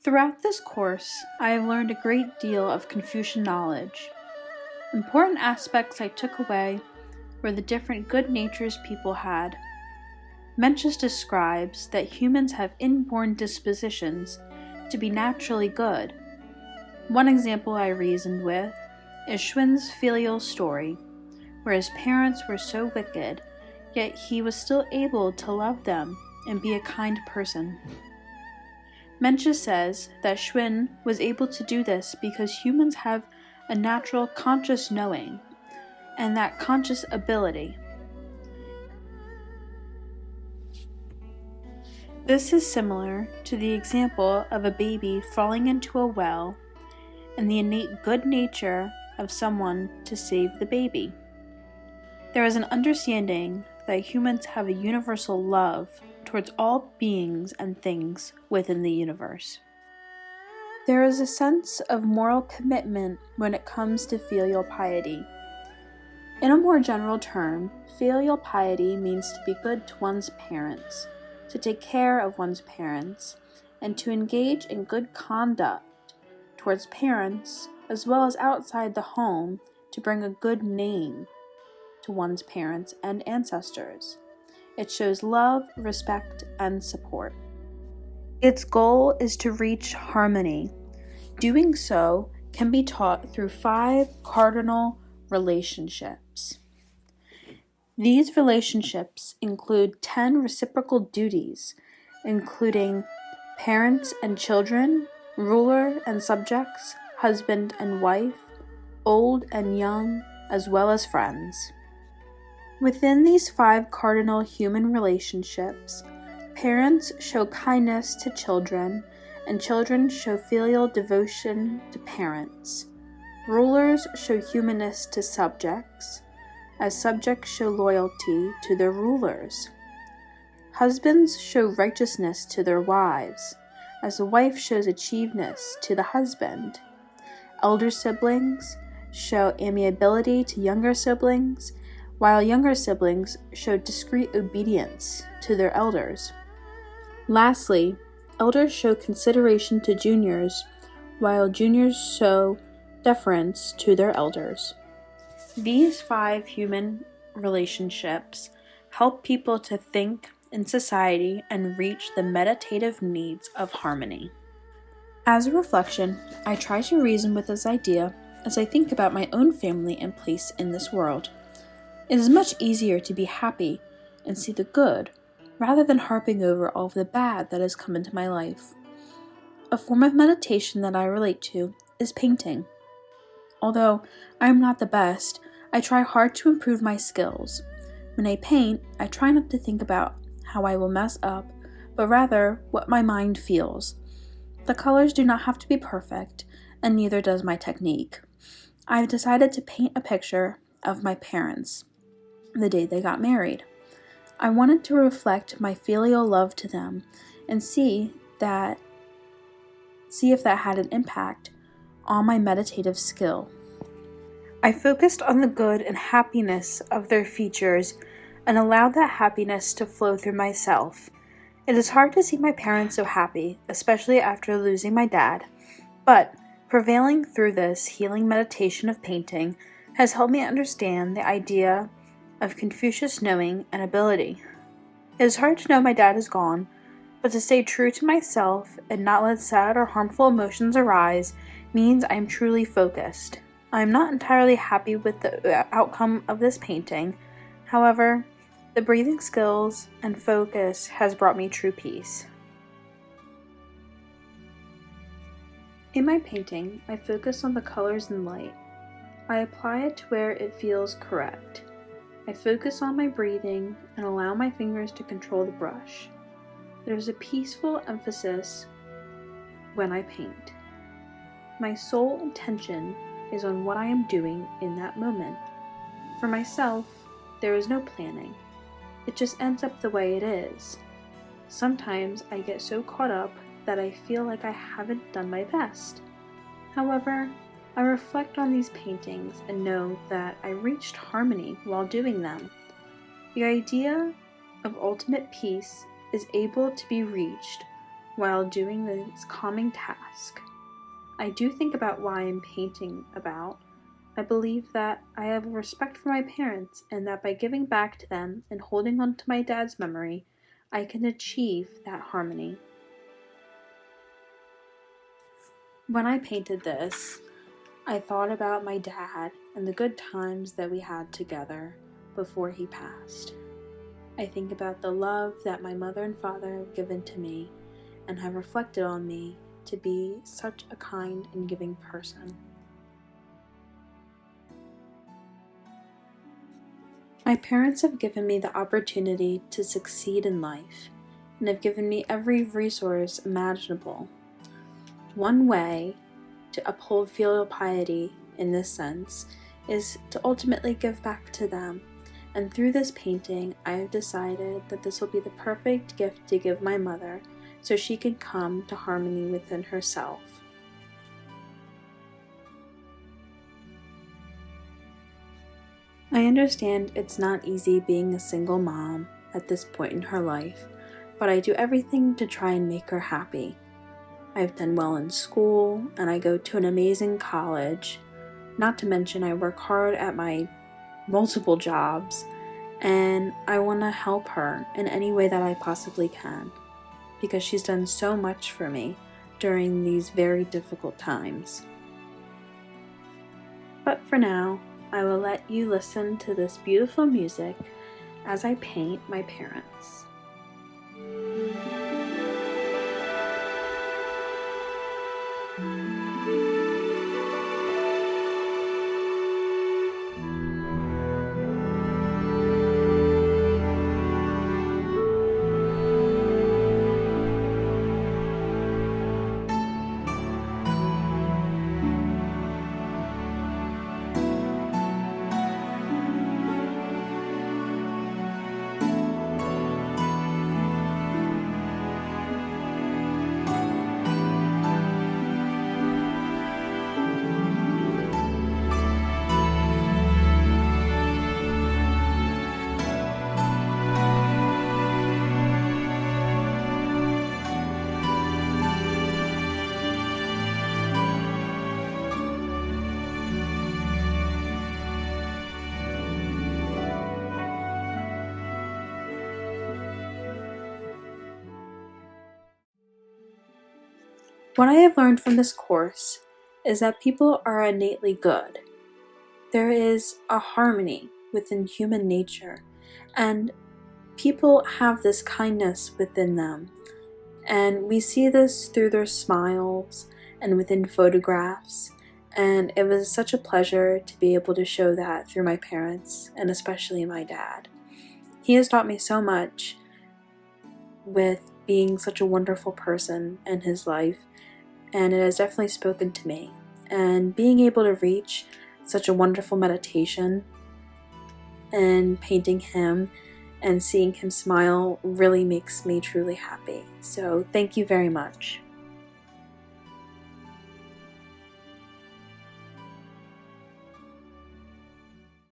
Throughout this course, I have learned a great deal of Confucian knowledge. Important aspects I took away were the different good natures people had. Mencius describes that humans have inborn dispositions to be naturally good. One example I reasoned with is Schwinn's filial story, where his parents were so wicked, yet he was still able to love them and be a kind person. Mencius says that Schwinn was able to do this because humans have a natural conscious knowing, and that conscious ability. This is similar to the example of a baby falling into a well and the innate good nature of someone to save the baby. There is an understanding that humans have a universal love towards all beings and things within the universe. There is a sense of moral commitment when it comes to filial piety. In a more general term, filial piety means to be good to one's parents, to take care of one's parents, and to engage in good conduct towards parents as well as outside the home to bring a good name to one's parents and ancestors. It shows love, respect, and support. Its goal is to reach harmony. Doing so can be taught through 5 cardinal relationships. These relationships include 10 reciprocal duties, including parents and children, ruler and subjects, husband and wife, old and young, as well as friends. Within these 5 cardinal human relationships, parents show kindness to children, and children show filial devotion to parents. Rulers show humanness to subjects, as subjects show loyalty to their rulers. Husbands show righteousness to their wives, as a wife shows achievedness to the husband. Elder siblings show amiability to younger siblings, while younger siblings show discreet obedience to their elders. Lastly, elders show consideration to juniors, while juniors show deference to their elders. These 5 human relationships help people to think in society and reach the meditative needs of harmony. As a reflection, I try to reason with this idea as I think about my own family and place in this world. It is much easier to be happy and see the good rather than harping over all of the bad that has come into my life. A form of meditation that I relate to is painting. Although I am not the best, I try hard to improve my skills. When I paint, I try not to think about how I will mess up, but rather what my mind feels. The colors do not have to be perfect, and neither does my technique. I've decided to paint a picture of my parents the day they got married. I wanted to reflect my filial love to them and see if that had an impact on my meditative skill. I focused on the good and happiness of their features and allowed that happiness to flow through myself. It is hard to see my parents so happy, especially after losing my dad, but prevailing through this healing meditation of painting has helped me understand the idea of Confucius knowing and ability. It is hard to know my dad is gone, but to stay true to myself and not let sad or harmful emotions arise means I am truly focused. I am not entirely happy with the outcome of this painting. However, the breathing skills and focus has brought me true peace. In my painting, I focus on the colors and light. I apply it to where it feels correct. I focus on my breathing and allow my fingers to control the brush. There's a peaceful emphasis when I paint. My sole intention is on what I am doing in that moment. For myself, there is no planning. It just ends up the way it is. Sometimes I get so caught up that I feel like I haven't done my best. However, I reflect on these paintings and know that I reached harmony while doing them. The idea of ultimate peace is able to be reached while doing this calming task. I do think about why I'm painting about. I believe that I have a respect for my parents and that by giving back to them and holding on to my dad's memory, I can achieve that harmony. When I painted this, I thought about my dad and the good times that we had together before he passed. I think about the love that my mother and father have given to me and have reflected on me to be such a kind and giving person. My parents have given me the opportunity to succeed in life and have given me every resource imaginable. One way to uphold filial piety in this sense is to ultimately give back to them. And through this painting, I have decided that this will be the perfect gift to give my mother so she can come to harmony within herself. I understand it's not easy being a single mom at this point in her life, but I do everything to try and make her happy. I've done well in school, and I go to an amazing college. Not to mention I work hard at my multiple jobs, and I want to help her in any way that I possibly can, because she's done so much for me during these very difficult times. But for now, I will let you listen to this beautiful music as I paint my parents. What I have learned from this course is that people are innately good. There is a harmony within human nature, and people have this kindness within them. And we see this through their smiles and within photographs. And it was such a pleasure to be able to show that through my parents, and especially my dad. He has taught me so much with being such a wonderful person in his life, and it has definitely spoken to me. And being able to reach such a wonderful meditation and painting him and seeing him smile really makes me truly happy. So thank you very much.